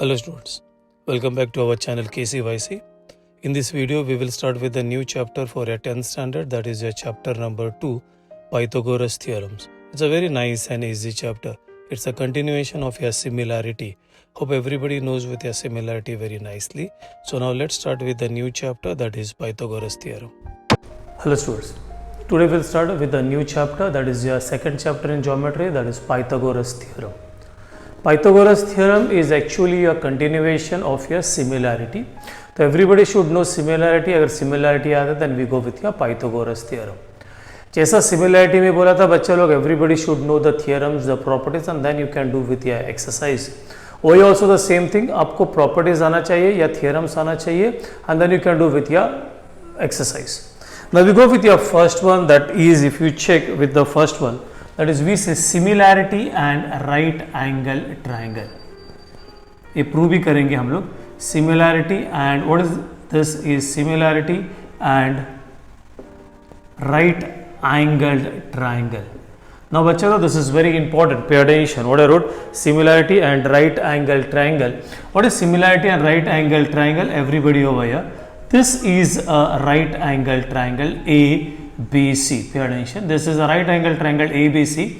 Hello students, welcome back to our channel KCYC. In this video we will start with a new chapter for a 10th standard, that is your chapter number 2, Pythagoras theorems. It's a very nice and easy chapter. It's a continuation of your similarity. Hope everybody knows with your similarity very nicely. So now let's start with the new chapter, that is Pythagoras theorem. Hello students, today we'll start with a new chapter, that is your second chapter in geometry, that is Pythagoras theorem. Pythagoras theorem is actually a continuation of your similarity. So everybody should know similarity. अगर similarity आता है then we go with your Pythagoras theorem. जैसा similarity में बोला था बच्चा लोग, everybody should know the theorems, the properties, and then you can do with your exercise. वही also the same thing, आपको properties आना चाहिए या theorems आना चाहिए, and then you can do with your exercise. Now we go with your first one, that is, if you check with the first one, that is we say similarity and right angle triangle. ये prove भी करेंगे हम लोग. Similarity and what is this is similarity and right angled triangle. Now बच्चों, this is very important. Pay attention. What I wrote, similarity and right angle triangle. What is similarity and right angle triangle? Everybody over here. This is a right angle triangle ABC. Pay attention. This is a right angle triangle ABC.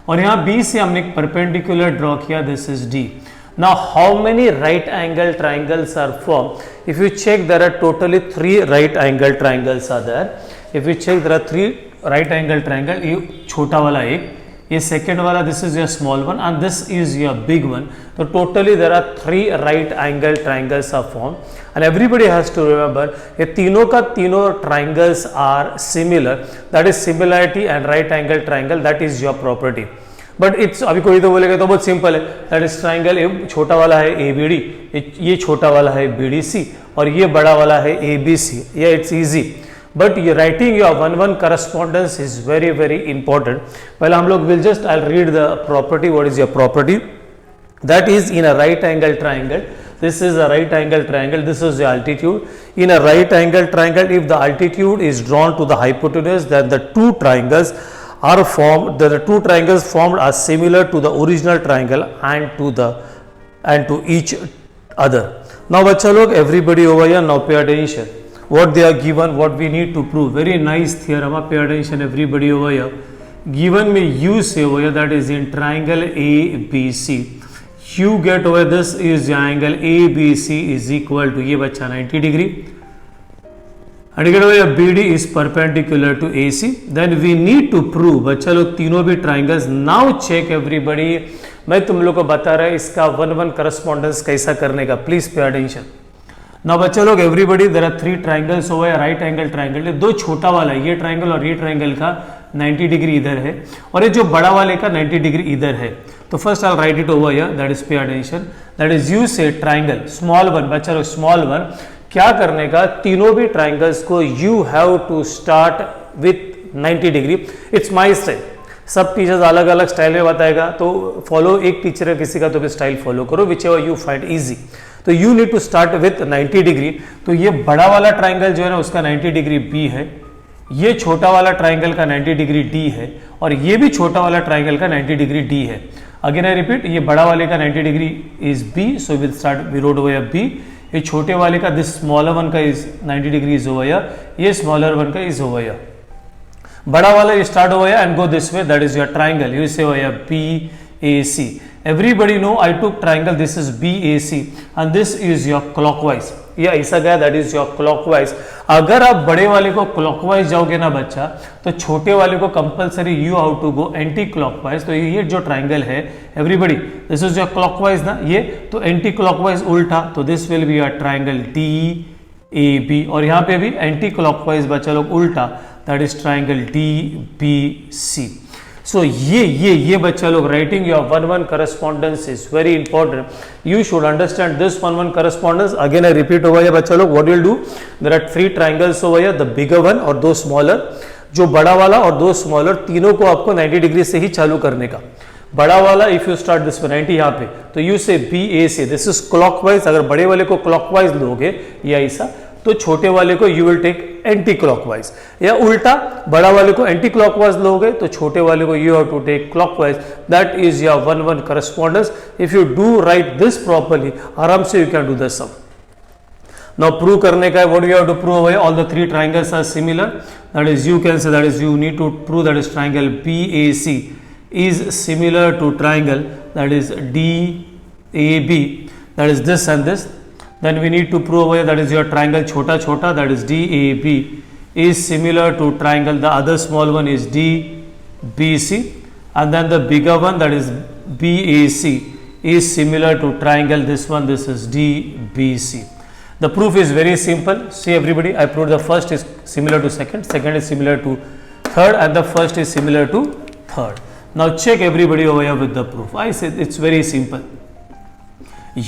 और यहाँ B से हमने एक perpendicular draw किया. This is D. Now how many right angle triangles are formed? If you check, there are totally 3 right angle triangles are there. If you check, there are 3 right angle triangle. ये छोटा वाला एक, ये second वाला, this is your small one, and this is your big one. So totally there are 3 right angle triangles are formed, and everybody has to remember ये तीनों का तीनों triangles are similar. That is similarity and right angle triangle. That is your property. But it's अभी कोई तो बोलेगा तो बहुत सिंपल है. दैट इज ट्राइंगल, ये छोटा वाला है ABD, ये छोटा वाला है BDC, और ये बड़ा वाला है ABC. ये इट्स इजी, बट ये writing your 1-1 correspondence is very very important. पहले हम लोग will just I read the property. What is your property? That is in a right angle triangle. This is a right angle triangle. This is the altitude. In a right angle triangle, if the altitude is drawn to the hypotenuse, then the two triangles are formed. The two triangles formed are similar to the original triangle and to each other. Now बच्चा लोग, everybody over here, now pay attention. What they are given, what we need to prove. Very nice theorem. Pay attention, everybody over here. Given me you say over here, that is in triangle ABC. You get over this is the angle ABC is equal to ये बच्चा 90 degree. And you get over here BD is perpendicular to AC. Then we need to prove, बच्चा लोग, तीनों भी triangles. Now check everybody. मैं तुम लोग को बता रहा है इसका 1-1 correspondence कैसा करने का. Please pay attention. Now बच्चा लोग, everybody, there are 3 triangles over here, right angle triangle. दो छोटा वाला है, ये triangle और ये triangle का 90 डिग्री इधर है, और ये जो बड़ा वाले का 90 डिग्री इधर है. तो first I right it over here. That is pay attention. That is you से ट्राइंगल स्मॉल वन. बच्चा लोग, स्मॉल वन क्या करने का, तीनों भी ट्राइंगल्स को you have to start with 90 degree. It's my style. सब टीचर्स अलग अलग स्टाइल में बताएगा, तो फॉलो एक टीचर है किसी का तो भी स्टाइल फॉलो करो, whichever you find easy. तो you need to start with 90 degree. तो ये बड़ा वाला ट्राइंगल जो है ना, उसका 90 डिग्री बी है, ये छोटा वाला ट्राइंगल का 90 डिग्री डी है, और ये भी छोटा वाला ट्राइंगल का 90 डिग्री डी है. अगेन आई रिपीट, ये बड़ा वाले का 90 degree is B, so will start we road over B. ये छोटे वाले का, दिस स्मॉलर वन का is 90 degree is over here, ये स्मॉलर वन का इज ओवर हियर. बड़ा वाला ये start over here and go this way. That is your triangle. You say over here BAC. Everybody know I took triangle. This is BAC and this is your clockwise. ये ऐसा गया, that is your clockwise. अगर आप बड़े वाले को clockwise जाओगे ना बच्चा, तो छोटे वाले को compulsory you have to go anti clockwise. तो ये जो ट्राइंगल है, everybody, this is your clockwise ना, ये तो anti clockwise उल्टा, तो this will be a triangle DAB. और यहाँ पे भी anti clockwise बच्चा लोग उल्टा, that is triangle DBC. So ये बच्चा लोग, writing your 1-1 correspondence is very important. You should understand this 1-1 correspondence. Again I repeat over here बच्चा लोग, what you'll do, there are 3 triangles over here, the bigger one और 2 smaller. जो बड़ा वाला और 2 smaller, तीनों को आपको 90 डिग्री से ही चालू करने का. बड़ा वाला इफ यू स्टार्ट दिस 90 यहाँ पे, तो यू से BAC, दिस इज क्लॉकवाइज. अगर बड़े वाले को क्लॉकवाइज लोगे ये ऐसा, तो छोटे वाले को you will take anti clockwise, या उल्टा बड़ा वाले को एंटी क्लॉकवाइज लोगे तो छोटे वाले को you have to take clockwise. That is your 1-1 correspondence. If you do right this properly, आराम से you can do the sum. Now prove करने का है, what do you have to prove? All the three triangles are similar. That is, you can say that is you need to prove that is triangle BAC is similar to triangle that is DAB. That is this and this. Then we need to prove that is your triangle छोटा छोटा that is DAB is similar to triangle. The other small one is DBC, and then the bigger one that is BAC is similar to triangle. This one, this is DBC. The proof is very simple. See everybody, I proved the first is similar to second, second is similar to third, and the first is similar to third. Now check everybody over here with the proof. I said it's very simple.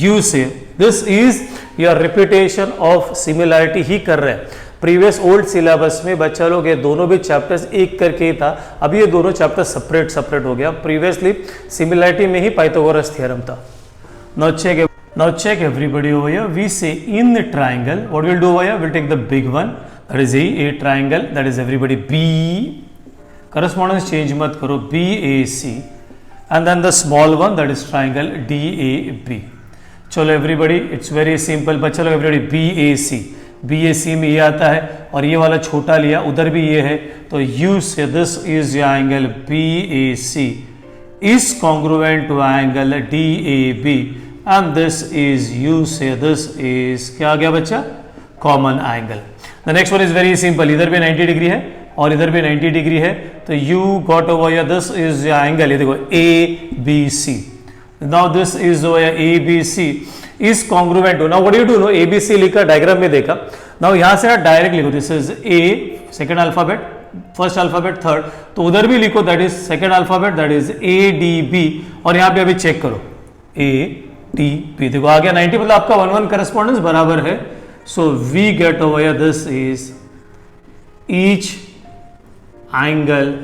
You say this is your repetition of similarity ही कर रहे हैं. Previous old syllabus में बच्चा लोग ये दोनों भी chapters एक करके ही था, अभी ये दोनों चैप्टर सेपरेट सेपरेट हो गया. प्रीवियसली सिमिलैरिटी में ही पाइथागोरस थ्योरम था. Now check everybody over here. We say in the triangle, what we'll do over here, we'll take the big one, that is a triangle, that is everybody B, correspondence change mat karo, BAC, and then the small one, that is triangle DAB. चलो everybody, it's very simple. बच्चा लोग everybody BAC में ये आता है और ये वाला छोटा लिया, उधर भी ये है, तो you say this is your angle BAC is congruent to angle DAB. And this is, you say this is क्या आ गया बच्चा, common angle. The next one is very simple. इधर भी 90 डिग्री है और इधर भी 90 डिग्री है, तो you got over here this is angle. ये देखो ABC. Now this is over ABC is congruent to. Now what you do know, ABC लिखा डायग्राम में देखा. नाउ यहां से डायरेक्ट लिखो, this is A second alphabet, first alphabet third, तो उधर भी लिखो that is second alphabet, that is ADB. और यहां पे अभी चेक करो ATP, देखो आ गया 90, मतलब आपका 1-1 करस्पॉन्डेंस बराबर है. So we get over here this is each angle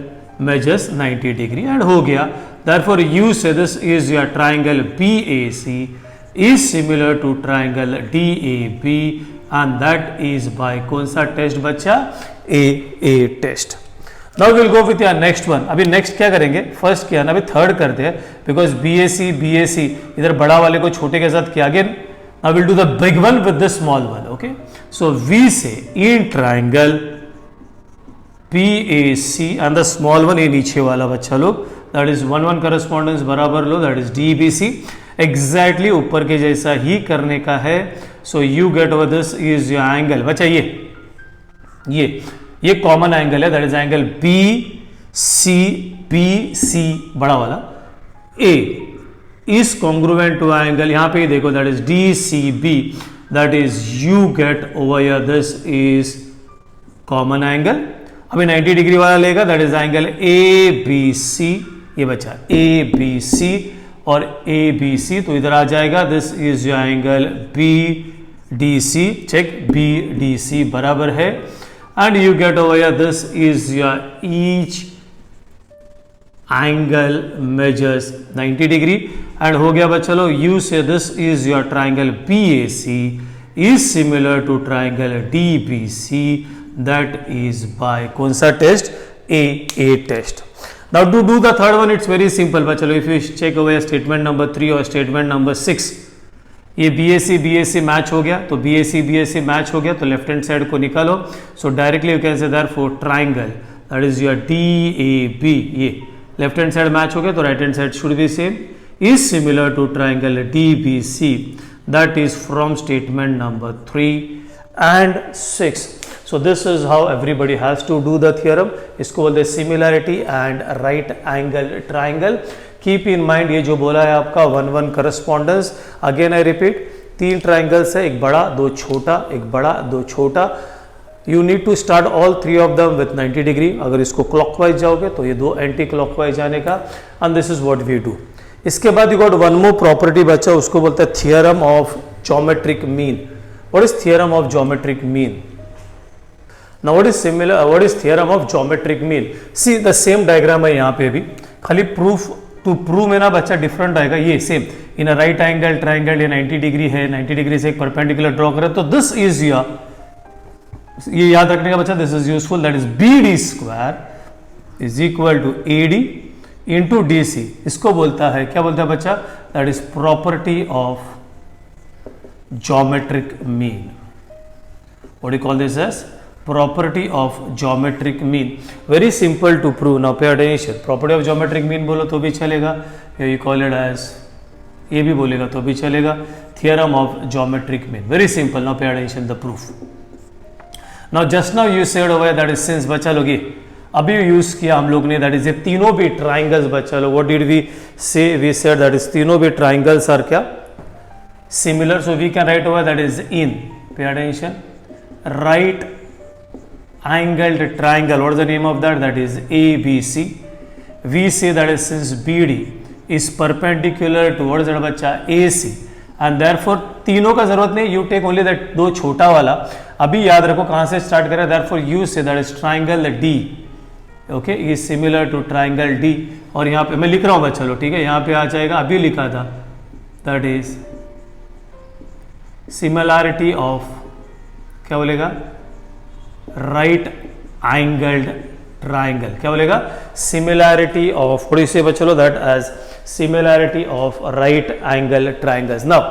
measures 90 degree and हो गया. Therefore you say this is your triangle BAC is similar to triangle DAB and that is by कौन सा टेस्ट बच्चा, A test. Now will go with your next one. अभी next क्या करेंगे, first किया ना, अभी थर्ड करते हैं, बिकॉज BAC इधर बड़ा वाले को छोटे के साथ किया. Again now will do the big one with the small one. Okay, so we say in triangle BAC and the small one, ये नीचे वाला बच्चा लोग, दैट इज 1-1 करस्पॉन्डेंस बराबर लो, दैट इज DBC. एग्जैक्टली ऊपर के जैसा ही करने का है. So you get over this is your angle बच्चा, ये कॉमन एंगल है, दैट इज एंगल BC बड़ा वाला. A is congruent to angle, यहां पे देखो that is DCB, that is you get over here this is common angle. अभी 90 degree वाला लेगा, दैट इज एंगल ABC. ये बचा ABC और ABC, तो इधर आ जाएगा, this is your angle BDC. Check, BDC बराबर है. And you get over here, this is your each angle measures 90 degree and हो गया बच्चा लोग. You say this is your triangle BAC is similar to triangle DBC, that is by कौन सा test, A test. Now to do the third one, it's very simple बच्चा लोग. If you check over here statement number 3 और statement number 6, ये BAC match हो गया, तो BAC match हो गया, तो लेफ्ट हैंड साइड को निकालो. So directly you can say therefore triangle that is your DAB, ये लेफ्ट हैंड साइड मैच हो गया, तो right hand side should be same, is similar to triangle DBC. That is from statement number 3 and 6. So this is how everybody has to do the theorem. इसको बोलते हैं similarity and right angle triangle. Keep in mind, ये जो बोला है आपका 1-1 correspondence. Again I repeat, 3 triangles है, एक बड़ा 2 छोटा, एक बड़ा 2 छोटा. You need to start all 3 of them with 90 degree. अगर इसको क्लॉकवाइज जाओगे तो ये 2 एंटी क्लॉकवाइज जाने का. And this is what we do. इसके बाद you got one more property बच्चा, उसको बोलते हैं theorem of geometric mean. What is theorem of geometric mean? Now what is similar, what is theorem of geometric mean? See the same diagram है यहाँ पे भी, खाली proof to prove में ना बच्चा डिफरेंट आएगा. ये same in right angle triangle, ये 90 डिग्री है, 90 डिग्री से एक परपेंडिकुलर ड्रॉ करें, तो दिस इज योर ये याद रखने का बच्चा, this is useful, that is B D square is equal to A D into D C. इसको बोलता है, क्या बोलता है बच्चा, that is property of geometric mean. What do you call this as? Property of geometric mean. Very simple to prove. Now pay attention. Property of geometric mean बोलो तो भी चलेगा, या you call it as, ये भी बोलेगा तो भी चलेगा, theorem of geometric mean. Very simple. Now pay attention the proof. Now just now you said over that is since बच्चा लोग ये अभी यूज किया हम लोग ने, that is ये तीनों भी triangles बच्चा लोग, what did we say? We said that is तीनों भी triangles are क्या, similar. So we can write over that is in, pay attention, right angled triangle. What is the name of that? That is ABC. We say that is since BD is perpendicular to what is that बच्चा, AC, and therefore तीनों का जरूरत नहीं, you take only that दो छोटा वाला, अभी याद रखो कहाँ से स्टार्ट करें, therefore you say that is triangle D, okay, is similar to triangle D. और यहाँ पे मैं लिख रहा हूँ बच्चा लो, ठीक है, यहाँ पे आ जाएगा, अभी लिखा था, that is सिमिलैरिटी ऑफ, क्या बोलेगा, राइट एंगल्ड ट्राइंगल, क्या बोलेगा, सिमिलैरिटी ऑफ, थोड़ी से बच्चों that as similarity of right angle triangles. Now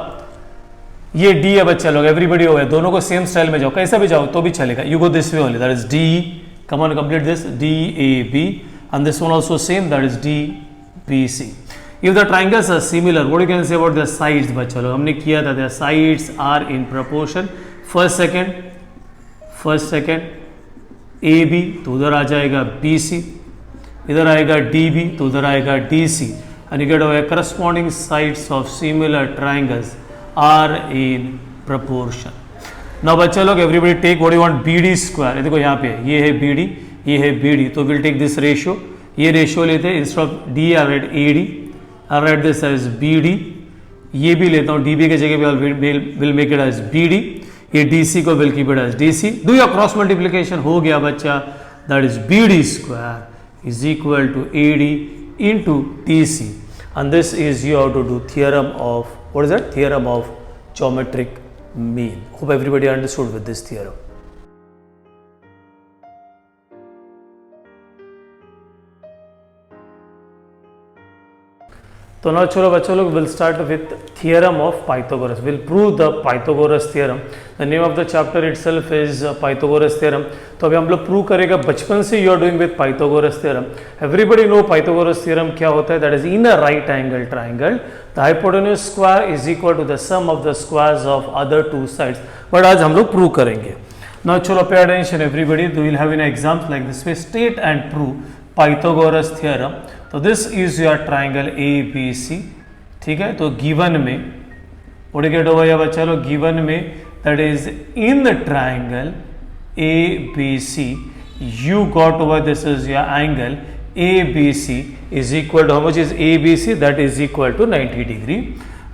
ये डी है बच्चा लोग, एवरीबडी हो गया, दोनों को सेम स्टाइल में जाओ, कैसा भी जाओ तो भी चलेगा, you go this way only, that is D, come on complete this, D A B, and this one also same, that is D B C. If the triangles are similar, what you can say about the sides बच्चा लोग, हमने किया था, the sides are in proportion, first second AB तो उधर आ जाएगा BC, इधर आएगा DB तो उधर आएगा DC, and you get away corresponding sides of similar triangles are in proportion. Now बच्चा लोग everybody take what you want, BD square, देखो यहाँ पे ये है BD, ये है BD, तो we'll take this ratio, ये ratio लेते हैं, instead of D I write AD, I'll write this as BD, ये भी लेता हूँ DB के जगह पे will make it as BD, ये DC को will keep it as DC, do your cross multiplication, हो गया बच्चा, that is BD square is equal to AD into DC, and this is you have to do theorem of, what is that, theorem of geometric mean. Hope everybody understood with this theorem. तो ना चलो बच्चों लोग, will start with theorem of Pythagoras, will prove the Pythagoras theorem. The name of the chapter itself is Pythagoras theorem. तो अभी हम लोग prove करेगा, बचपन से you are doing with Pythagoras theorem, everybody know Pythagoras theorem क्या होता है, that is in a right angle triangle the hypotenuse square is equal to the sum of the squares of other two sides, but आज हम लोग prove करेंगे। Now चलो pay attention everybody, we will have in exams like this way, state and prove Pythagoras theorem. तो this is your triangle A B C, ठीक है, तो given में व्हाट गेट ओवर या बच्चा लोग, गिवन में that is in the triangle A B C you got over this is your angle A B C is equal to how much is A B C, that is equal to 90 degree,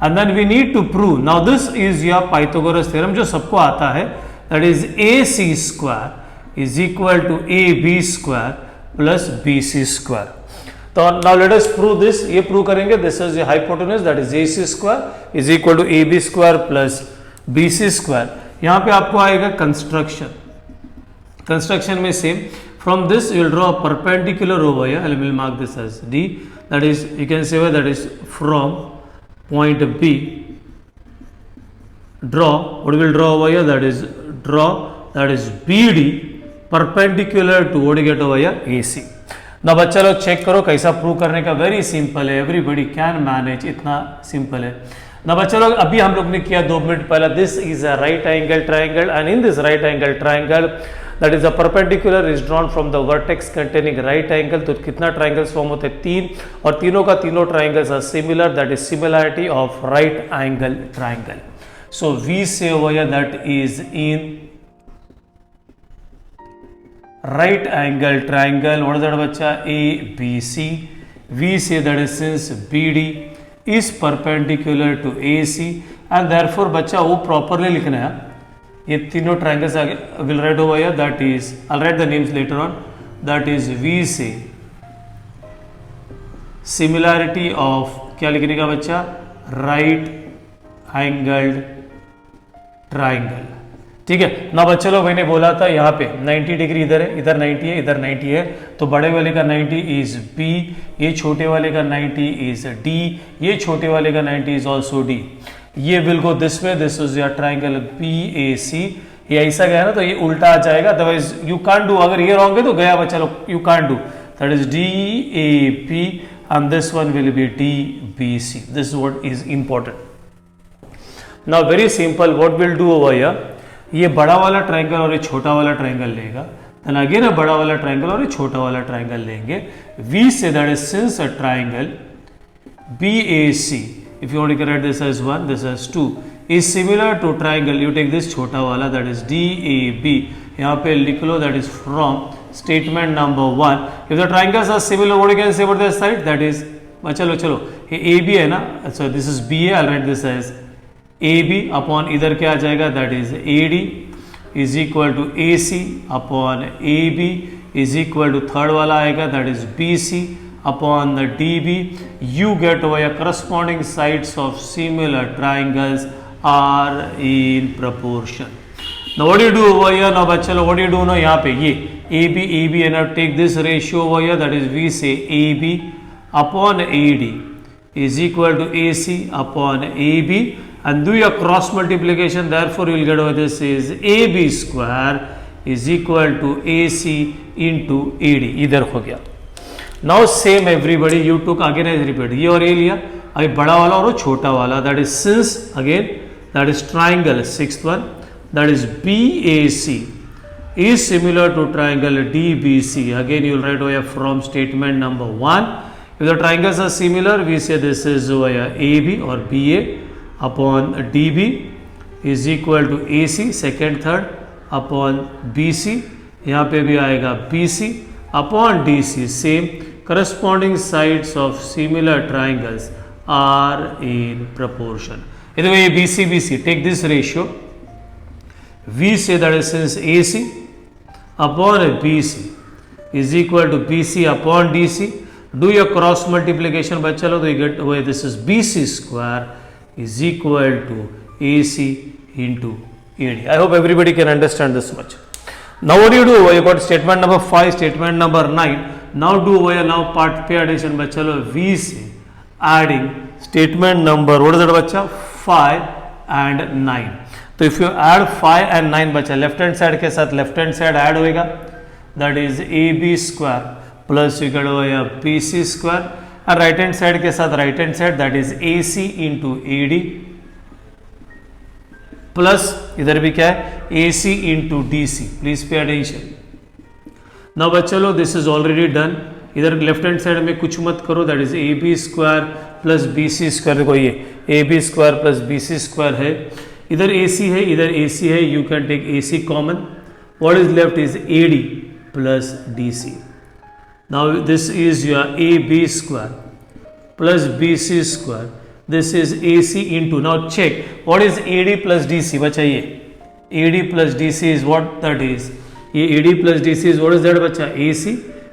and then we need to prove, now this is your Pythagoras theorem जो सबको आता है, that is A C square is equal to A B square plus B C square. तो now let us prove this, ये prove करेंगे, this is the hypotenuse that is AC square is equal to AB square plus BC square. यहाँ पे आपको आएगा construction में same, from this you will draw a perpendicular over here, I will mark this as D, that is you can say that is from point B, draw what will draw over here, that is BD perpendicular to what you get over here AC। ना बच्चा लोग check करो कैसा prove करने का, very simple है, everybody can manage, इतना simple है ना बच्चा लोग। अभी हम लोग ने किया 2 मिनट पहले, this is a right angle triangle and in this right angle triangle that is a perpendicular is drawn from the vertex containing right angle. तो कितना ट्राइंगल्स फॉर्म होते हैं, 3, और तीनों का तीनों triangles are similar, that is similarity of right angle triangle. So we say over here that is in right angle triangle, what is that बच्चा, ABC, we say that is since BD is perpendicular to AC and therefore बच्चा वो properly लिखना है, ये तीनों triangles आगे will write over here, that is I'll write the names later on, that is we say similarity of, क्या लिखने का बच्चा, right angled triangle, ठीक है ना बच्चे लोग, मैंने बोला था यहाँ पे 90 डिग्री इधर है, इधर 90 है, इधर 90 है, तो बड़े वाले का 90 इज बी, ये छोटे वाले का 90 इज डी, ये छोटे वाले का 90 इज ऑल्सो डी। ये will go this way, this is your triangle B A C. ये ऐसा गया ना तो ये उल्टा आ जाएगा, अदरवाइज यू कांट डू, अगर ये रॉन्ग है तो गया बच्चा लोग, you can't do, that is D A P and this one will be D B C. This is what is important. Now very simple, what will do over here, ये बड़ा वाला ट्रायंगल और ये छोटा वाला ट्रायंगल लेगा, then again a बड़ा वाला ट्रायंगल और ये छोटा वाला ट्रायंगल लेंगे। We say that is since a triangle BAC, if you want to write this as 1, this as 2, is similar to triangle, you take this छोटा वाला that is DAB, यहाँ पे लिख लो that is from statement number 1, if the triangles are similar what you can say about this side, that is चलो ये AB है ना, so this is BA, I'll write this as AB upon इधर क्या आ जाएगा, that is AD is equal to AC upon AB is equal to third वाला आएगा that is BC upon the DB. You get over your corresponding sides of similar triangles are in proportion. Now what do you do over here? Now bachalo, what do you do now? यहाँ पे ये AB and now take this ratio over here, that is we say AB upon AD is equal to AC upon AB and do your cross multiplication, therefore you will get over this is AB square is equal to AC into AD. इधर हो गया। Now same everybody you took again as repeat, ये और ये लिया, अभी बड़ा वाला और छोटा वाला, that is since again that is triangle sixth one that is BAC is similar to triangle DBC, again you will write over from statement number 1, if the triangles are similar we say this is over AB or BA upon DB is equal to AC second third upon BC, यहाँ पे भी आएगा BC upon DC, same corresponding sides of similar triangles are in proportion. In the way BC, take this ratio, we say that is since AC upon BC is equal to BC upon DC, do your cross multiplication by chalo, you get away this is BC square is equal to AC into AD. I hope everybody can understand this much. Now what do you do? You got statement number 5, statement number 9. Now do over here, now part pay addition बच्चा लो, we say adding statement number what is that बच्चा 5 and 9. तो if you add 5 and 9 बच्चा left hand side के साथ left hand side add होएगा, that is AB square plus you get over here BC square और right hand side के साथ right hand side that is AC into AD plus इधर भी क्या है AC into DC. Please pay attention. Now बच्चा लो दिस इज ऑलरेडी डन, इधर लेफ्ट हैंड साइड में कुछ मत करो, that is AB square plus BC square, देखो ये AB square plus BC square है, इधर AC है इधर AC है, you can take AC common, what is left is AD plus DC. Now this is your AB square plus BC square, this is AC into, now check what is AD plus DC, बच्चा ये AD plus DC is what that is, ये AD plus DC is what is that बच्चा AC,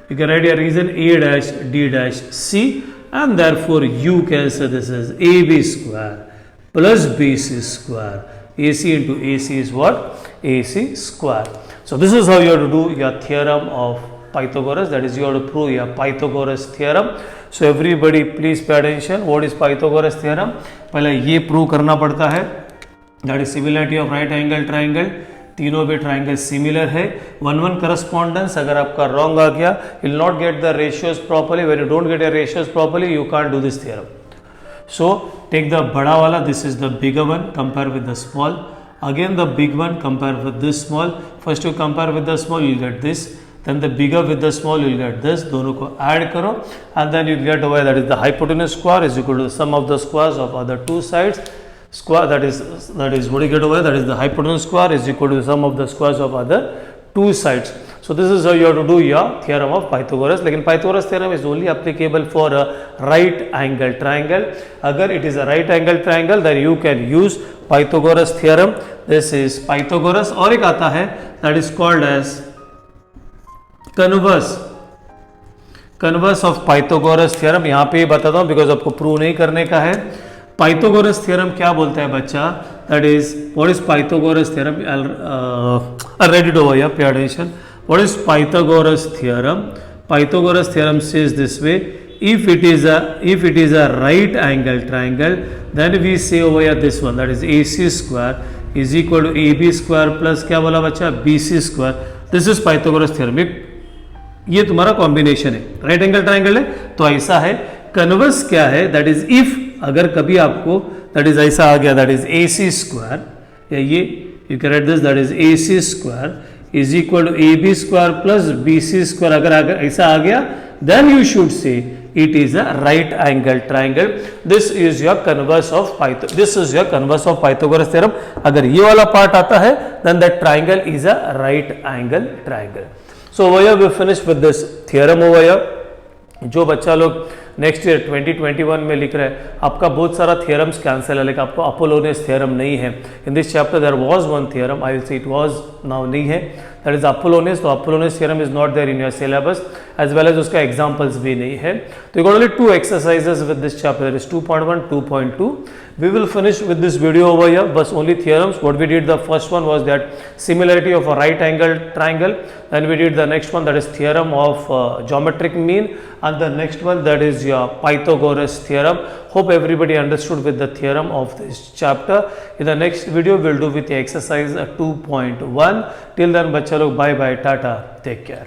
you can write your reason A dash D dash C and therefore you can say this is AB square plus BC square, AC into AC is what AC square. So this is how you have to do your theorem of Pythagoras, that is you have to prove your Pythagoras theorem. So everybody please pay attention, what is Pythagoras theorem, पहले ये prove करना पड़ता है, that is similarity of right angle triangle, तीनों भी triangle similar है, 1-1 correspondence, अगर आपका रॉन्ग आ गया you will not get the ratios properly, when you don't get your ratios properly you can't do this theorem. So take the बड़ा वाला, this is the bigger one, compare with the small, again the big one compare with this small, first you compare with the small you will get this, then the bigger with the small you will get this, दोनों को add करो and then you get away that is the hypotenuse square is equal to the sum of the squares of other two sides, square that is what you get away, that is the hypotenuse square is equal to the sum of the squares of other two sides. So this is how you have to do your theorem of Pythagoras. लेकिन Pythagoras theorem is only applicable for a right angle triangle. अगर it is a right angle triangle then you can use Pythagoras theorem. This is Pythagoras, और एक आता है that is called as converse of Pythagoras theorem. यहाँ पे बताता हूँ because आपको प्रूव नहीं करने का है. पाइथागोरस थ्योरम क्या बोलता है बच्चा, that is what is Pythagoras theorem, read it over here, pay attention. What is Pythagoras theorem? Pythagoras theorem says this way: if it is a right angle triangle, then we say over here this one, that is AC square is equal to AB square plus क्या बोला बच्चा, BC square. This is Pythagoras theorem. ये तुम्हारा combination है, right angle triangle है तो ऐसा है. कन्वर्स क्या है, दैट इज इफ अगर कभी आपको दैट इज ऐसा आ गया, दैट इज AC स्क्वायर, या ये you can write this, that is AC square is equal to AB square plus BC square, अगर ऐसा आ गया then you should say it is a right angle triangle. This is your converse of Pythagoras theorem. अगर ये वाला part आता है then that triangle is a right angle triangle. So over here we finished with this theorem over here. जो बच्चा लोग next year 2021 में लिख रहे हैं, आपका बहुत सारा थियरम्स कैंसिल है, लेकिन आपको अपोलोनियस थ्योरम नहीं है. In this chapter there was one theorem, I will say it was, now नहीं है, दैट इज अपोलोनियस. तो Apollonius theorem is not there in your syllabus, as well as उसका examples भी नहीं है. तो you got only 2 exercises with this chapter, that is 2.1, 2.2. We will finish with this video over here, but only theorems. What we did, the first one was that similarity of a right angle triangle, then we did the next one, that is theorem of geometric mean, and the next one, that is your Pythagoras theorem. Hope everybody understood with the theorem of this chapter. In the next video we'll do with the exercise 2.1. Till then bachcha log, bye bye, tata, take care.